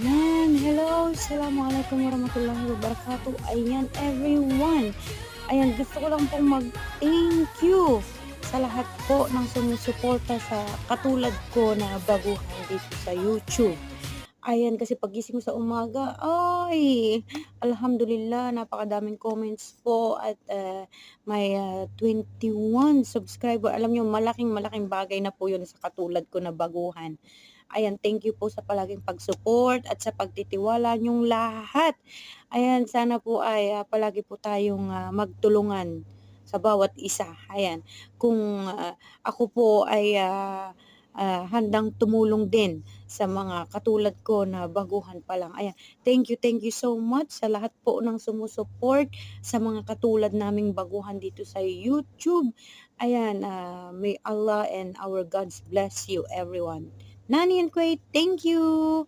Yan, hello, assalamualaikum warahmatullahi wabarakatuh. Ayan everyone. Ayan, gusto ko lang pong mag-thank you sa lahat po ng sumusuporta sa katulad ko na baguhan dito sa YouTube. Ayan, kasi paggising ko sa umaga, ay, alhamdulillah napakadaming comments po at, may, 21 subscriber. Alam niyo malaking malaking bagay na po 'yun sa katulad ko na baguhan. Ayan, thank you po sa palaging pag-support at sa pagtitiwala niyong lahat. Ayan, sana po ay, palagi po tayong, magtulungan sa bawat isa, ayan. Kung, ako po ay, handang tumulong din sa mga katulad ko na baguhan pa lang, ayan. Thank you so much sa lahat po ng sumusuport sa mga katulad naming baguhan dito sa YouTube. Ayan, may Allah and our gods bless you everyone. Nani and Quay, thank you!